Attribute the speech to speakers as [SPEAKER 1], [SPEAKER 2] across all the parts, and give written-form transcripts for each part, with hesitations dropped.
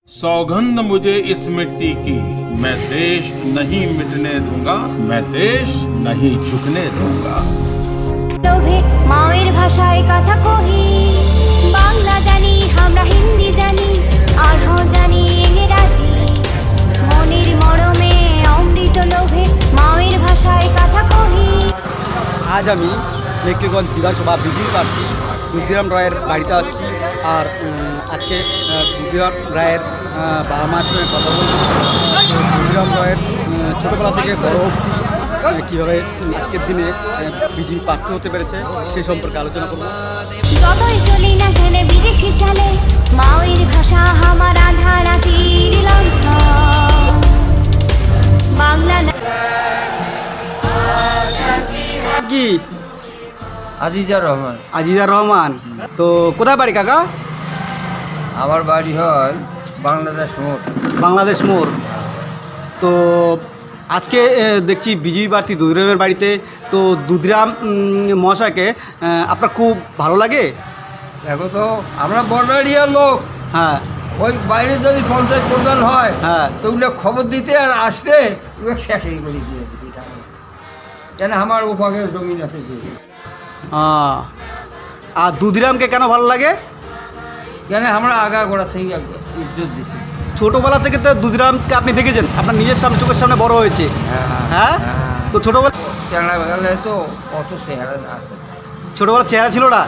[SPEAKER 1] सौगंध मुझे इस मिट्टी की, मैं देश नहीं मिटने दूंगा, मैं देश नहीं झुकने दूंगा।
[SPEAKER 2] লোভে মায়ের ভাষায় কথা কহি, বাংলা জানি আমরা হিন্দি জানি আরও জানি ইংরাজি, মনের মরমে অমৃত লোভে মায়ের ভাষায় কথা কহি।
[SPEAKER 3] আজ আমি মেকলিগঞ্জ বিধানসভা বিজেপি প্রার্থী দুধিরাম রায়ের বাড়িতে আসছি। আর আজকে দুধিরাম রায়ের বাবা মার সঙ্গে কথা বলছি। দুধিরাম রায়ের ছোটোবেলা থেকে বড় অবধি কীভাবে আজকের দিনে বিজেপি প্রার্থী হতে পেরেছে সেই সম্পর্কে আলোচনা করব।
[SPEAKER 2] যতই চলি না কেন বিদেশি চলে, মায়ের ভাষা আমার আধা রাতির লণ্ঠন, বাংলা
[SPEAKER 3] কি
[SPEAKER 4] আজিজা রহমান।
[SPEAKER 3] আজিজার রহমান, তো কোথায় বাড়ি কাকা?
[SPEAKER 4] আমার বাড়ি হয় বাংলাদেশ মোড়।
[SPEAKER 3] বাংলাদেশ মোড়। তো আজকে দেখছি বিজেপি প্রার্থী দুধিরামের বাড়িতে, তো দুধিরাম মহাশয়কে আপনার খুব ভালো লাগে?
[SPEAKER 4] দেখো তো, আমরা বর্ণারিয়ার লোক।
[SPEAKER 3] হ্যাঁ
[SPEAKER 4] ওই বাইরে যদি পঞ্চায়েত প্রধান হয়,
[SPEAKER 3] হ্যাঁ,
[SPEAKER 4] তো ওগুলো খবর দিতে আর আসতে ওগুলো শেষই করে দিয়ে কেন আমার ওপাকে জমিন আছে যে।
[SPEAKER 3] আর দুধিরামকে কেন ভালো লাগে?
[SPEAKER 4] কেন আমরা আগা গোড়া থেকে ইজ্জত দিছি।
[SPEAKER 3] ছোটোবেলা থেকে তো দুধিরামকে আপনি দেখেছেন, আপনার নিজের সামনে চোখের সামনে বড় হয়েছে। হ্যাঁ, তো ছোটোবেলা
[SPEAKER 4] চেংড়া বেগালে তো অত চেহারা না।
[SPEAKER 3] ছোটোবেলা চেহারা ছিল না,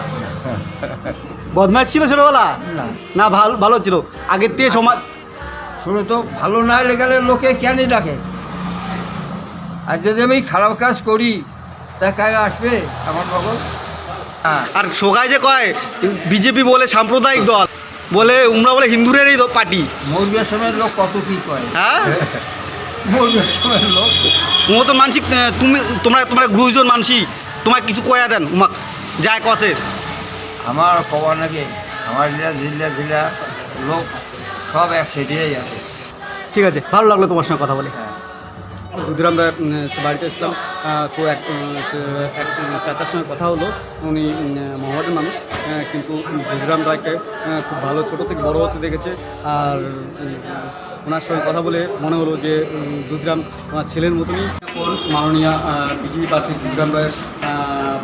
[SPEAKER 3] বদমাশ ছিল ছোটোবেলা?
[SPEAKER 4] না
[SPEAKER 3] না, ভালো ভালো ছিল আগের থেকে সমাজ।
[SPEAKER 4] শুরু তো ভালো না লেগালে লোকে কেন ডাকে। আর যদি আমি খারাপ কাজ করি তা কায় আসবে আমার বাবু? হ্যাঁ,
[SPEAKER 3] আর সোগায় যে কয় বিজেপি বলে সাম্প্রদায়িক দল, বলে উমরা বলে হিন্দুরেরই পার্টি।
[SPEAKER 4] মৌর্য সময়ের লোক কত কী করে।
[SPEAKER 3] হ্যাঁ,
[SPEAKER 4] মৌর্য সময়ের লোক
[SPEAKER 3] ও তো মানসিক, তোমরা গুরুজন মানসি, তোমার কিছু কয়া দেন উমাক যায় কসে।
[SPEAKER 4] আমার খবর নাকি আমার জিল্লা লোক সব এক সেটিয়েই আছে।
[SPEAKER 3] ঠিক আছে, ভালো লাগলো তোমার সঙ্গে কথা বলে।
[SPEAKER 4] হ্যাঁ,
[SPEAKER 3] দুধিরাম বাড়িতে আসলাম, তো এক চাচার সঙ্গে কথা হলো। উনি মহাবাটের মানুষ, কিন্তু দুধিরাম রায়কে খুব ভালো ছোটো থেকে বড় হতে দেখেছে। আর ওনার সঙ্গে কথা বলে মনে হলো যে দুধিরাম আমার ছেলের মতনই। মাননীয় বিজেপি প্রার্থী দুধিরাম রায়ের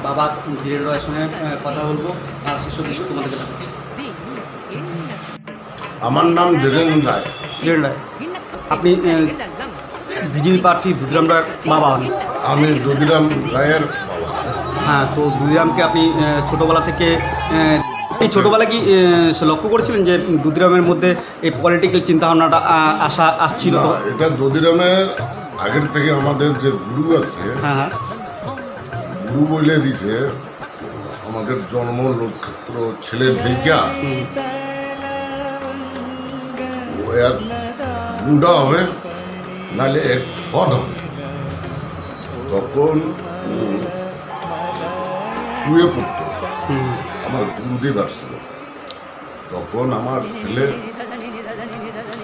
[SPEAKER 3] বাবা ধীরেন রায়ের সঙ্গে কথা বলবো, আর সেসব বিষয় তোমাদেরকে দেখাচ্ছি।
[SPEAKER 5] আমার নাম ধীরেন রায়।
[SPEAKER 3] ধীরেন রায়, আপনি বিজেপি প্রার্থী দুধিরাম রায়ের বাবা হন?
[SPEAKER 5] আমি দুধিরাম রায়ের বাবা।
[SPEAKER 3] হ্যাঁ, তো দুধিরামকে আপনি ছোটোবেলা থেকে এই ছোটোবেলা কি লক্ষ্য করেছিলেন যে দুধিরামের মধ্যে এই পলিটিক্যাল চিন্তাভাবনাটা আসছিল?
[SPEAKER 5] না, এটা দুধিরামের আগের থেকে আমাদের যে গুরু আছে,
[SPEAKER 3] হ্যাঁ হ্যাঁ,
[SPEAKER 5] গুরু বলে দিছে আমাদের জন্ম নক্ষত্র ছেলে দেখা ও এক গুন্ডা হবে, নাহলে এক সৎ হবে। তখন টুয়ে পড়তেছে, আমার গুরুদেব আসছিল। তখন আমার ছেলে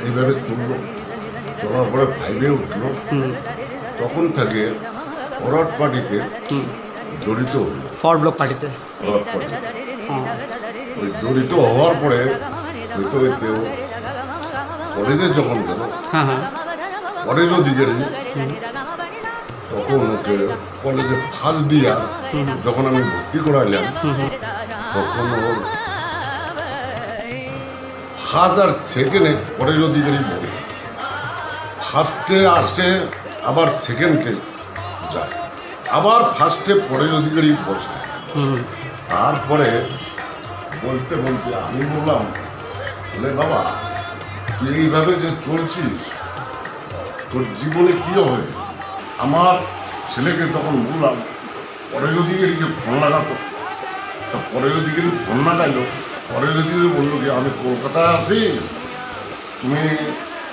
[SPEAKER 5] এইভাবে চললো, চলার পরে ফাইভে উঠলো। তখন থেকে ফরওয়ার্ড পার্টিতে জড়িত হলো।
[SPEAKER 3] ফরওয়ার্ড ব্লক পার্টিতে
[SPEAKER 5] ফরওয়ার্ড পার্টি ওই জড়িত হওয়ার পরে হইতে হইতেও কলেজে যখন গেল,
[SPEAKER 3] হ্যাঁ হ্যাঁ,
[SPEAKER 5] কলেজও দিকে তখন ওকে কলেজে ফার্স্ট ইয়ার যখন আমি ভর্তি করাইলাম, তখন ওর ফার্স্ট আর সেকেন্ডে পরেজ অধিকারী বলে, ফার্স্টে আসে আবার সেকেন্ডে যায়, আবার ফার্স্টে পরেজ অধিকারী বসায়। তারপরে বলতে বলতে আমি বললাম, বলে বাবা তুই এইভাবে যে চলছিস তোর জীবনে কী হবে? আমার ছেলেকে তখন বললাম পরেজ অধিকারীকে ফোন লাগাতো, তা পরেজ অধিকারী ফোন লাগাইলো। পরেজ অধিকারী বললো কি আমি কলকাতায় আছি, তুমি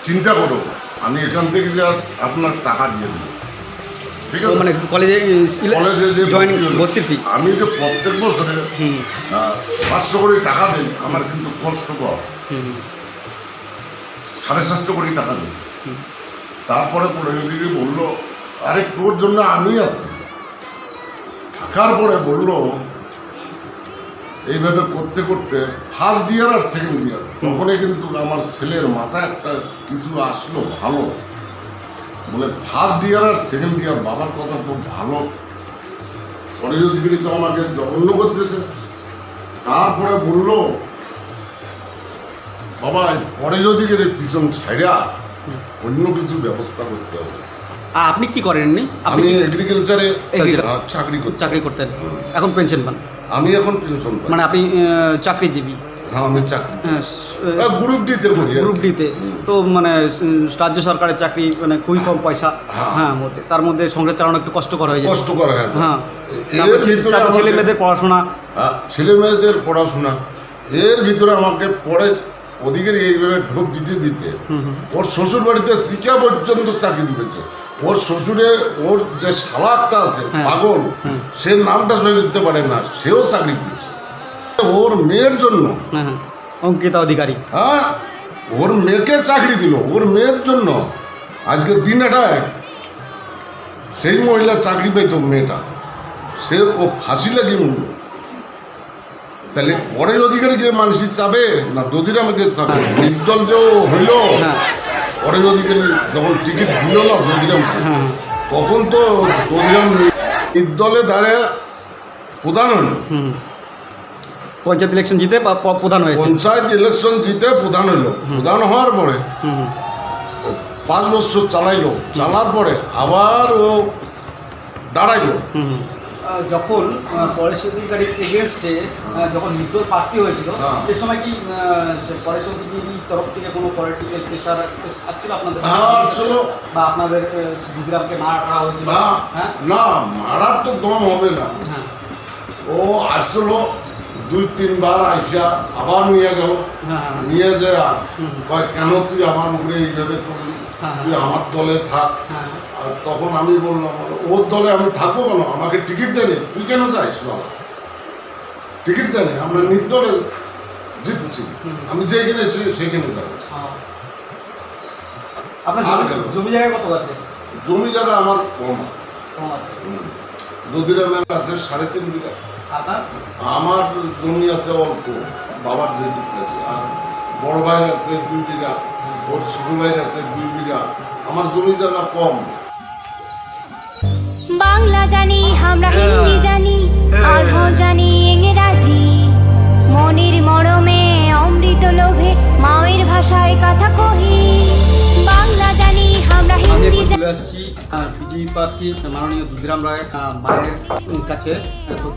[SPEAKER 5] চিন্তা করো, আমি এখান থেকে যে আপনার টাকা দিয়ে দেবো। ঠিক আছে,
[SPEAKER 3] মানে কলেজে
[SPEAKER 5] যে
[SPEAKER 3] ভর্তির ফি
[SPEAKER 5] আমি যে প্রত্যেক বছরে 700 কোটি টাকা দিই, আমার কিন্তু কষ্টকর। 750 কোটি টাকা দিয়েছে। তারপরে পরে যদি বললো আরে তোর জন্য আমি আছি। থাকার পরে বললো এইভাবে করতে করতে ফার্স্ট ইয়ার আর সেকেন্ড ইয়ার তখনই কিন্তু আমার ছেলের মাথায় একটা কিছু আসলো ভালো, বলে ফার্স্ট ইয়ার আর সেকেন্ড ইয়ার বাবার কথা তো ভালো, কলেজ ডিগ্রি তো আমাকে জঘন্য করতেছে। তারপরে বললো বাবা পরে যদি পিছন ছাইড়া অন্য কিছু ব্যবস্থা করতে হবে।
[SPEAKER 3] আর আপনি কি করেননি?
[SPEAKER 5] আমি এগ্রিকালচারে
[SPEAKER 3] Agriculture- চাকরি করতেন, এখন পেনশন পান?
[SPEAKER 5] আমি এখন পেনশন পাই।
[SPEAKER 3] মানে আপনি চাকরিজীবী?
[SPEAKER 5] হ্যাঁ আমি চাকরি
[SPEAKER 3] হ্যাঁ,
[SPEAKER 5] গ্রুপ ডিতে করি।
[SPEAKER 3] গ্রুপ ডিতে তো মানে রাজ্য সরকারের চাকরি মানে খুবই কম পয়সা। হ্যাঁ মধ্যে তার মধ্যে সংসার চালানো একটু কষ্টকর হয়ে যায়।
[SPEAKER 5] কষ্টকর হয়ে যায়।
[SPEAKER 3] হ্যাঁ,
[SPEAKER 5] এর ভিতরে
[SPEAKER 3] তারপর ছেলে মেয়েদের পড়াশোনা।
[SPEAKER 5] ছেলে মেয়েদের পড়াশোনা, এর ভিতরে আমাকে পরে ওদিকে এইভাবে ঢোক দিতে দিতে ওর শ্বশুর বাড়িতে শিক্ষা পর্যন্ত চাকরি পেয়েছে। ওর শ্বশুরে ওর যে শালাকটা আছে পাগল, সে নামটা সই করতে পারে না, সেও চাকরি পেয়েছে ওর মেয়ের জন্য।
[SPEAKER 3] হ্যাঁ হ্যাঁ, অঙ্কিতা অধিকারী।
[SPEAKER 5] হ্যাঁ, ওর মেয়েকে চাকরি দিল ওর মেয়ের জন্য। আজকে দিন এটায় সেই মহিলা চাকরি পেত মেয়েটা, সে ও ফাঁসি লাগিয়ে মূল্য। তাহলে পরে অধিকারীকে মানুষ চাবে না দধিরামকে চাবে? নির্দল যে হইল, পরে অধিকারী যখন টিকিট দিল না দধিরামকে, তখন তো দধিরাম নির্দলে দাঁড়িয়ে প্রধান হইল।
[SPEAKER 3] পঞ্চায়েত ইলেকশন জিতে প্রধান হয়েছে।
[SPEAKER 5] পঞ্চায়েত ইলেকশন জিতে প্রধান হইল। প্রধান হওয়ার পরে 5 বছর চালাইলো, চালার পরে আবার ও দাঁড়াইলো।
[SPEAKER 3] যখন পরেশ অধিকারীর এগেনস্টে যখন নির্দল প্রার্থী হয়েছিল, সে সময় কি পরেশ অধিকারীর তরফ থেকে কোনো পলিটিক্যাল প্রেশার আসছিল আপনাদের?
[SPEAKER 5] হ্যাঁ আসছিল।
[SPEAKER 3] বা আপনাদের দিদিরামকে মারা হয়েছিল? হ্যাঁ,
[SPEAKER 5] না মারার তো দম হবে না।
[SPEAKER 3] হ্যাঁ,
[SPEAKER 5] ও আসছিল 2-3 বার আইসা আবার নিয়ে গেল।
[SPEAKER 3] হ্যাঁ,
[SPEAKER 5] নিয়ে যায় কয় কেন তুই আমার উপরে এইভাবে করলি, তুই আমার দলে থাক।
[SPEAKER 3] হ্যাঁ,
[SPEAKER 5] আর তখন আমি বললাম ওর দলে আমি থাকবো কেন, আমাকে টিকিট দেয়নি, তুই কেন যাইস বাবা, টিকিট দেয়নি, আমরা নির্দলে জিতছি, আমি যেখানে সেখানে যাবো।
[SPEAKER 3] আপনার জমি জায়গা কত আছে?
[SPEAKER 5] জমি জায়গা আমার কম আছে,
[SPEAKER 3] কম আছে।
[SPEAKER 5] দধিরামের আছে 3.5 বিঘা।
[SPEAKER 3] আপনার?
[SPEAKER 5] আমার জমি আছে অল্প, বাবার যেটুকু আছে। আর বড় ভাই আছে 2 বিঘা, ওর ছোট ভাইয়ের আছে 2 বিঘা। আমার জমি জায়গা কম।
[SPEAKER 2] বাংলা জানি আমরা হিন্দি জানি আরও জানি ইংরাজি মনের মরমে অমৃত লোভে মায়ের ভাষায় কথা কহি বাংলা জানি আমরা
[SPEAKER 3] আমি
[SPEAKER 2] হিন্দি
[SPEAKER 3] এখন
[SPEAKER 2] জানি
[SPEAKER 3] চলে আসছি বিজেপি প্রার্থী মাননীয় দুধিরাম রায় মায়ের কাছে। তো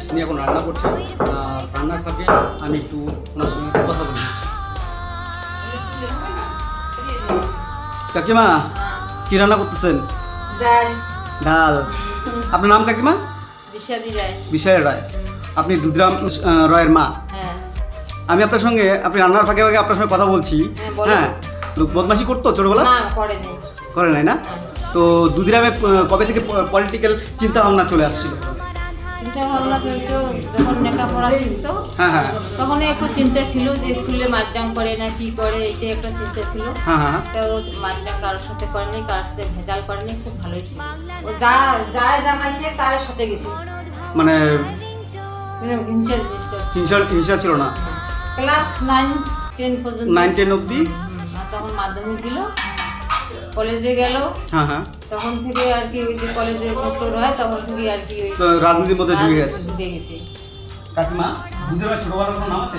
[SPEAKER 3] তিনি এখন রান্না করছেন। রান্নার ফাঁকে আমি একটু ওনার সঙ্গে কথা বলি। কাকিমা কি রান্না করতেছেন?
[SPEAKER 6] ডাল।
[SPEAKER 3] ডাল। আপনার নাম কাকিমা?
[SPEAKER 6] বিষাদি রায়।
[SPEAKER 3] বিষয় রায়। আপনি দুধিরাম রায়ের মা।
[SPEAKER 6] হ্যাঁ।
[SPEAKER 3] আমি আপনার সঙ্গে আপনি রান্নার ফাঁকে ফাঁকে আপনার সঙ্গে কথা বলছি।
[SPEAKER 6] হ্যাঁ, বলো।
[SPEAKER 3] হ্যাঁ, লোক বদমাশি করতো ছোটবেলা?
[SPEAKER 6] না করে নেই।
[SPEAKER 3] করে নাই না? তো দুধিরামে কবে থেকে পলিটিক্যাল চিন্তা ভাবনা চলে আসছিল?
[SPEAKER 6] চিন্তা ভাবনা চলতো যখন লেখাপড়া শিখতো,
[SPEAKER 3] হ্যাঁ হ্যাঁ
[SPEAKER 6] তখন একটু চিন্তা ছিল যে স্কুলে মারডাং করে না কি করে, এইটা একটা চিন্তা ছিল।
[SPEAKER 3] হ্যাঁ হ্যাঁ
[SPEAKER 6] তো মারডাং কারোর সাথে করেনি, কারোর সাথে ভেজাল করেনি, খুব ভালোই ছিল। ও যা যায় দেখাইছে তার সাথে গেছি,
[SPEAKER 3] মানে
[SPEAKER 6] হিংসার জিনিসটা।
[SPEAKER 3] হিংসা ছিল না?
[SPEAKER 6] ক্লাস 9-10 পর্যন্ত।
[SPEAKER 3] 9-10 অবধি?
[SPEAKER 6] আর তখন মাধ্যমিক দিল, কলেজে গেল,
[SPEAKER 3] হ্যাঁ হ্যাঁ।
[SPEAKER 6] তখন থেকে আর কি ওই যে কলেজে ভোটর হয় তখন থেকে আর কি ওই
[SPEAKER 3] তো রাজনীতির মধ্যে ঢুকে গেছে।
[SPEAKER 6] ঢুকে গেছি।
[SPEAKER 3] কাকিমা দুধিরামের ছোটবেলার কোনো নাম আছে?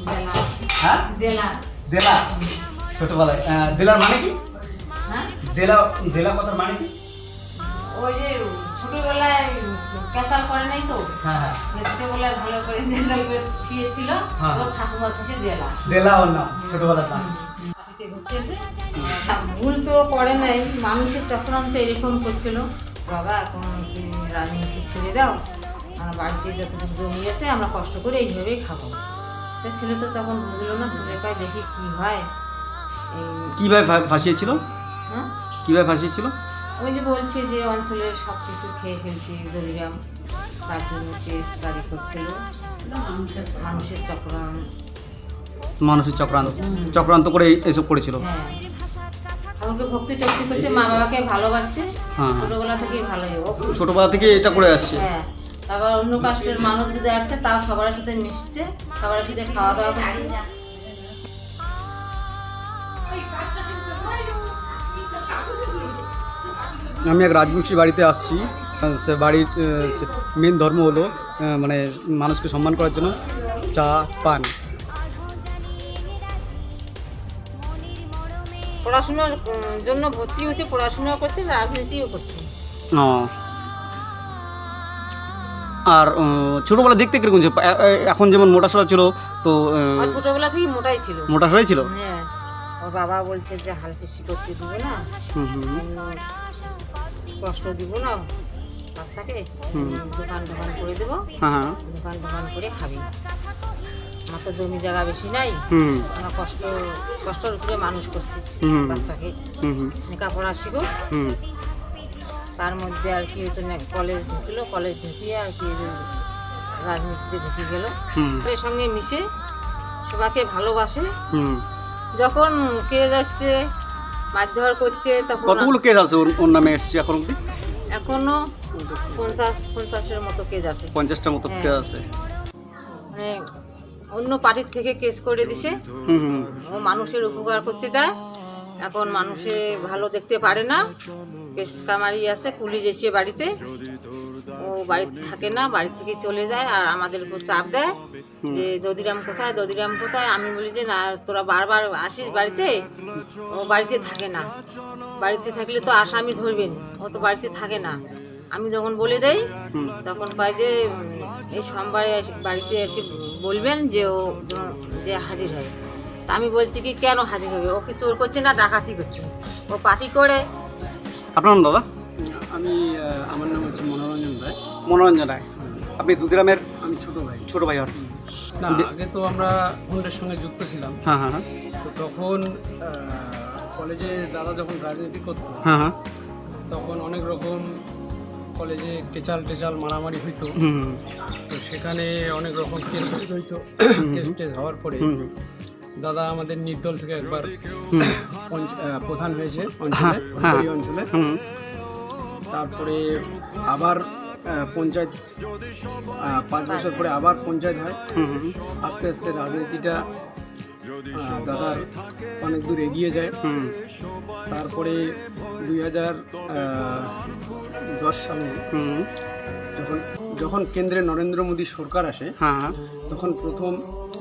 [SPEAKER 6] জেলা।
[SPEAKER 3] হ্যাঁ,
[SPEAKER 6] জেলা।
[SPEAKER 3] দেলা। ছোটবেলায় দেলার মানে কি?
[SPEAKER 6] হ্যাঁ,
[SPEAKER 3] দেলা, দেলা কথার মানে কি?
[SPEAKER 6] ওই যে ছোটবেলায় ক্যাসাল করে নাই তো,
[SPEAKER 3] হ্যাঁ হ্যাঁ,
[SPEAKER 6] ছোটবেলায় ভালো করে দেলা শুয়েছিল,
[SPEAKER 3] হ্যাঁ।
[SPEAKER 6] ওর ঠাকুমা থেকে দেলা
[SPEAKER 3] দেলা ওর নাম, ছোটবেলার নাম।
[SPEAKER 6] ঘুরতেছে। ভুল তো করে নাই, মানুষের চক্রান্ত এরকম করছিল, বাবা এখন তুমি রাজনীতি ছেড়ে দাও, আমার বাড়িতে যতটুকু জমি আছে আমরা কষ্ট করে এইভাবেই খাবো। তো ছেলে তো তখন বুঝলো না, ছেলে কয় দেখি কি হয়। এই
[SPEAKER 3] কিভাবে ফাঁসিয়েছিল?
[SPEAKER 6] হ্যাঁ,
[SPEAKER 3] কিভাবে ফাঁসিয়েছিল?
[SPEAKER 6] ওই যে বলছে যে অঞ্চলের সব কিছু খেয়ে ফেলছে দধিরাম, তার জন্য কেস গাড়ি করছিল, মানুষের চক্রান্ত।
[SPEAKER 3] মানুষের চক্রান্ত করে এসব করেছিল।
[SPEAKER 6] হ্যাঁ, আমাকে ভক্তি টক্তি করছে, মা বাবাকে ভালোবাসছে,
[SPEAKER 3] হ্যাঁ।
[SPEAKER 6] ছোটবেলা থেকেই ভালো।
[SPEAKER 3] ছোটবেলা থেকে এটা করে আসছে।
[SPEAKER 6] হ্যাঁ, আবার অন্য কাস্টের মানুষ যদি আসছে তাও সবার সাথে মিশছে, সবার সাথে খাওয়া দাওয়া করছে।
[SPEAKER 3] আমি এক রাজবংশী বাড়িতে আসছি। সে বাড়ির মেন ধর্ম হলো মানে মানুষকে সম্মান করার জন্য চা পান।
[SPEAKER 6] পড়াশোনার জন্য ভর্তি হচ্ছে, পড়াশোনাও করছে, রাজনীতিও করছে।
[SPEAKER 3] আর ছোটোবেলা দেখতে কিরকম ছিল? এখন যেমন মোটাসোটা ছিল, তো
[SPEAKER 6] আর ছোটবেলা থেকেই মোটাই ছিল।
[SPEAKER 3] মোটাসোটাই ছিল।
[SPEAKER 6] হ্যাঁ, ওর বাবা বলছে যে হালকেসি করতে দিব না, অন্য কষ্ট দিব না বাচ্চাকে, দোকান করে দেবো,
[SPEAKER 3] হ্যাঁ,
[SPEAKER 6] দোকান করে খাবি। আমার তো জমি জায়গা বেশি নাই, আমরা কষ্টের উপরে মানুষ করছি বাচ্চাকে, লেখাপড়া শিখো। তার মধ্যে আর কি হয়তো কলেজ ঢুকলো, কলেজ ঢুকিয়ে আর কি রাজনীতিতে ঢুকে গেল। এর সঙ্গে মিশে সবাইকে ভালোবাসে। যখন কেস যাচ্ছে, মারধর করছে, তখন
[SPEAKER 3] কতগুলো কেস আছে ওর নামে এসছে এখন অবধি?
[SPEAKER 6] এখনো 50-50-এর মতো কেস আছে।
[SPEAKER 3] 50টার মতো কেস আছে।
[SPEAKER 6] মানে অন্য পার্টির থেকে কেস করে দিছে। ও মানুষের উপকার করতে চায়, এখন মানুষে ভালো দেখতে পারে না। কেস কামারি আছে, পুলিশ এসে বাড়িতে, ও বাড়িতে থাকে না, বাড়ি থেকে চলে যায় আর আমাদের উপর চাপ দেয় যে দদিরাম কোথায়, দদিরাম কোথায়। আমি বলি যে না, তোরা বারবার আসিস বাড়িতে। ও বাড়িতে থাকে না, বাড়িতে থাকলে তো আসামি ধরবেন, ও তো বাড়িতে থাকে না। আমি যখন বলে দেই তখন কয় যে এই সোমবারে বাড়িতে এসে বলবেন যে ও যে হাজির হয়। তা আমি বলছি কি কেন হাজির হবে, ও কি চোর করছে না ডাকাতি করছে, ও পার্টি করে।
[SPEAKER 3] আপনার নাম দাদা?
[SPEAKER 7] আমার নাম হচ্ছে মনোরঞ্জন রায়।
[SPEAKER 3] মনোরঞ্জন রায়। আপনি দুদিরামের?
[SPEAKER 7] আমি ছোট ভাই আর কি। না, আগে তো আমরা হুন্ডের সঙ্গে যুক্ত ছিলাম।
[SPEAKER 3] হ্যাঁ হ্যাঁ
[SPEAKER 7] তো তখন কলেজে দাদা যখন রাজনীতি করতো,
[SPEAKER 3] হ্যাঁ,
[SPEAKER 7] তখন অনেক রকম কলেজে টেচাল মারামারি হইতো। তো সেখানে অনেক রকম কেস হইতো। কেস হওয়ার পরে দাদা আমাদের নির্দল থেকে একবার প্রধান হয়েছে অঞ্চলে, ওই অঞ্চলে। তারপরে আবার পঞ্চায়েত, 5 বছর পরে আবার পঞ্চায়েত হয়। আস্তে আস্তে রাজনীতিটা দাদার অনেক দূর এগিয়ে যায়। তারপরে 2010 সালে যখন কেন্দ্রে নরেন্দ্র মোদী সরকার আসে, তখন প্রথম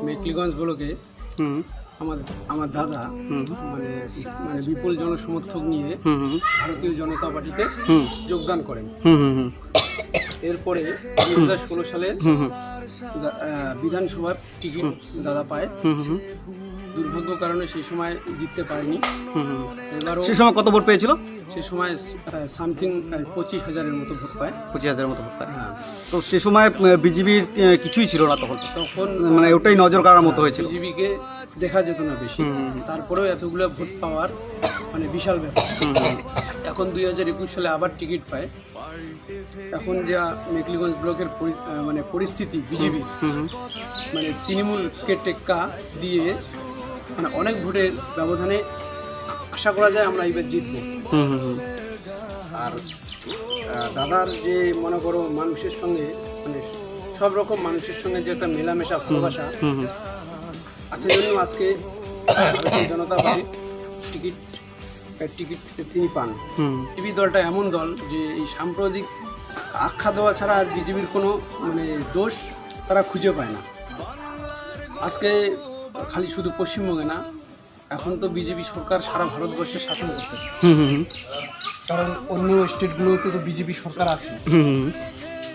[SPEAKER 7] মেকলিগঞ্জ ব্লকে আমার দাদা মানে বিপুল জনসমর্থক নিয়ে ভারতীয় জনতা পার্টিতে যোগদান করেন। এরপরে 2016 সালে বিধানসভার টিকিট দাদা পায়। দুর্ভাগ্য কারণে সেই সময় জিততে পারেনি। এবারও
[SPEAKER 3] সেই সময় কত ভোট পেয়েছিল?
[SPEAKER 7] সে সময় সামথিং 25,000-এর মতো ভোট পায়।
[SPEAKER 3] 25,000-এর মতো ভোট পায়। তো সে সময় বিজেপির কিছুই ছিল না তখন
[SPEAKER 7] তখন
[SPEAKER 3] মানে ওটাই নজর কাড়ার মতো হয়েছিল।
[SPEAKER 7] বিজেপিকে দেখা যেত না বেশি। তারপরেও এতগুলো ভোট পাওয়ার মানে বিশাল ব্যাপার। এখন 2021 সালে আবার টিকিট পায়। এখন যা মেকলিগঞ্জ ব্লকের মানে পরিস্থিতি, বিজেপি মানে তৃণমূলকে টেক্কা দিয়ে মানে অনেক ভোটের ব্যবধানে আশা করা যায় আমরা এবার জিতবো। আর দাদার যে মনে করো মানুষের সঙ্গে মানে সব রকম মানুষের সঙ্গে যে একটা মেলামেশা ভালোবাসা আছে, জন্য আজকে ভারতীয় জনতা পার্টির টিকিট তিনি পান। টিভি দলটা এমন দল যে এই সাম্প্রদায়িক আখ্যা দেওয়া ছাড়া আর বিজেপির কোনো মানে দোষ তারা খুঁজে পায় না। আজকে খালি শুধু পশ্চিমবঙ্গে না, এখন তো বিজেপি সরকার সারা ভারতবর্ষে শাসন করতেছে। কারণ অন্য স্টেটগুলোতে তো বিজেপি সরকার আছে,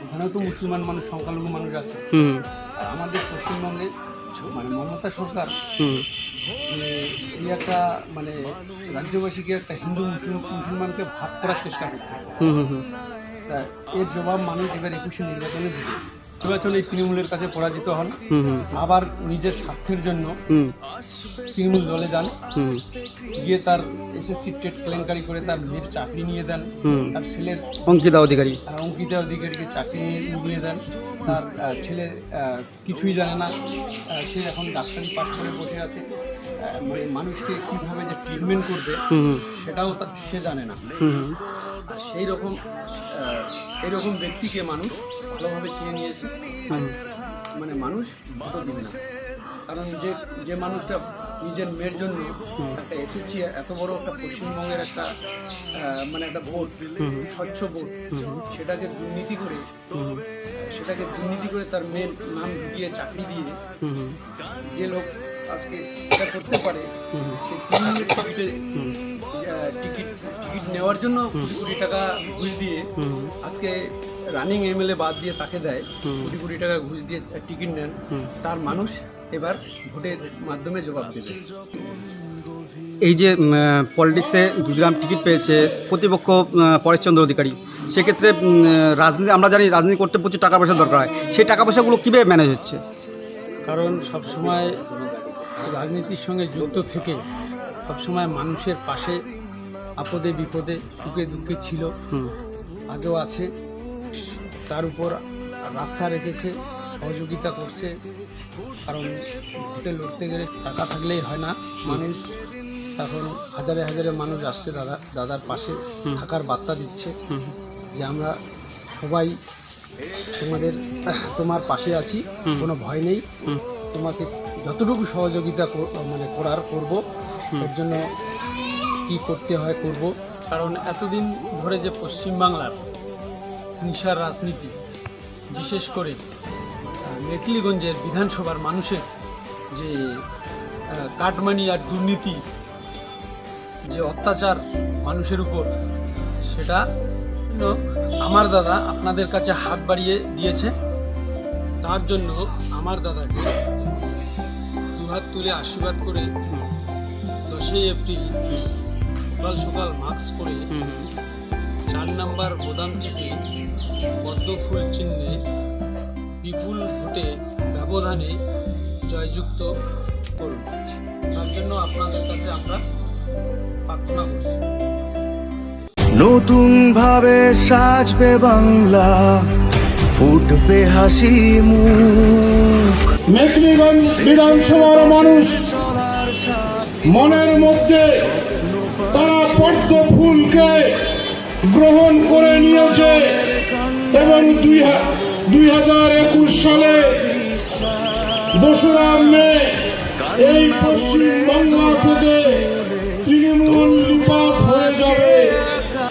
[SPEAKER 7] ওখানেও তো মুসলমান মানুষ, সংখ্যালঘু মানুষ আছে। আর আমাদের পশ্চিমবঙ্গে মানে মমতা সরকার এই একটা মানে রাজ্যবাসীকে একটা হিন্দু মুসলমানকে ভাগ করার চেষ্টা করতেছে। তা এর জবাব মানুষ এবার 21 নির্বাচনে দিবে। নির্বাচনে তৃণমূলের কাছে পরাজিত হন, আবার নিজের স্বার্থের জন্য তৃণমূল দলে যান, গিয়ে তার এসএসসি টেট কেলেঙ্কারি করে তার মেয়ের চাকরি নিয়ে দেন, তার ছেলের অঙ্কিতা অধিকারীকে চাকরি নিয়ে দেন। তার ছেলে কিছুই জানে না, সে এখন ডাক্তারি পাস করে বসে আছে। মানে মানুষকে কীভাবে যে ট্রিটমেন্ট করবে সেটাও সে জানে না। সেই রকম এরকম ব্যক্তিকে মানুষ ভালোভাবে চিনে নিয়েছে। মানে মানুষ ভোটও দিবে না, কারণ যে মানুষটা নিজের মেয়ের জন্য একটা এসেছি, এত বড় একটা পশ্চিমবঙ্গের একটা মানে একটা ভোট, স্বচ্ছ ভোট, সেটাকে দুর্নীতি করে তার মেয়ের নাম ঢুকিয়ে চাকরি দিয়ে যে লোক আজকে এটা করতে পারে, সে 3 মিনিট টিকিট নেওয়ার জন্য কোটি টাকা ঘুষ দিয়ে আজকে রানিং এমএলএ বাদ দিয়ে তাকে দেয়, কোটি টাকা ঘুষ দিয়ে টিকিট নেন, তার মানুষ এবার ভোটের মাধ্যমে জবাব দেবে।
[SPEAKER 3] এই যে পলিটিক্সে দুধগ্রাম টিকিট পেয়েছে প্রতিপক্ষ পরেশচন্দ্র অধিকারী, সেক্ষেত্রে রাজনীতি, আমরা জানি রাজনীতি করতে প্রচুর টাকা পয়সা দরকার হয়, সেই টাকা পয়সাগুলো কীভাবে ম্যানেজ হচ্ছে?
[SPEAKER 7] কারণ সবসময় রাজনীতির সঙ্গে যুক্ত থেকে সবসময় মানুষের পাশে আপদে বিপদে সুখে দুঃখে ছিল, আজও আছে, তার উপর রাস্তা রেখেছে, সহযোগিতা করছে। কারণ ভোটে লড়তে গেলে টাকা থাকলেই হয় না, মানুষ এখন হাজারে হাজারে মানুষ আসছে দাদার পাশে থাকার বার্তা দিচ্ছে যে আমরা সবাই তোমার পাশে আছি, কোনো ভয় নেই, তোমাকে যতটুকু সহযোগিতা করব, এর জন্য কি করতে হয় করব। কারণ এতদিন ধরে যে পশ্চিমবাংলার হিংসার রাজনীতি, বিশেষ করে মেখলিগঞ্জের বিধানসভার মানুষের যে কাটমানি আর দুর্নীতি, যে অত্যাচার মানুষের উপর, সেটা আমার দাদা আপনাদের কাছে হাত বাড়িয়ে দিয়েছে। তার জন্য আমার দাদাকে দুহাত তুলে আশীর্বাদ করে 10ই এপ্রিল সকাল সকাল মাস্ক পরে 4 নম্বর বোদাম থেকে পদ্ম ফুল চিহ্নে বিপুল ভোটে ব্যবধানে জয়যুক্ত করুন। তার জন্য আপনাদের কাছে আমরা প্রার্থনা করছি।
[SPEAKER 8] নতুন ভাবে সাজবে বাংলা, ফুটবে হাসি মুখ।
[SPEAKER 9] মেখলিগঞ্জ বিধানসভার মানুষ মনের মধ্যে তারা পদ্ম ফুলকে গ্রহণ করে নিয়েছে এবং 2021 সালে 2রা মে এই পশ্চিমবাংলা থেকে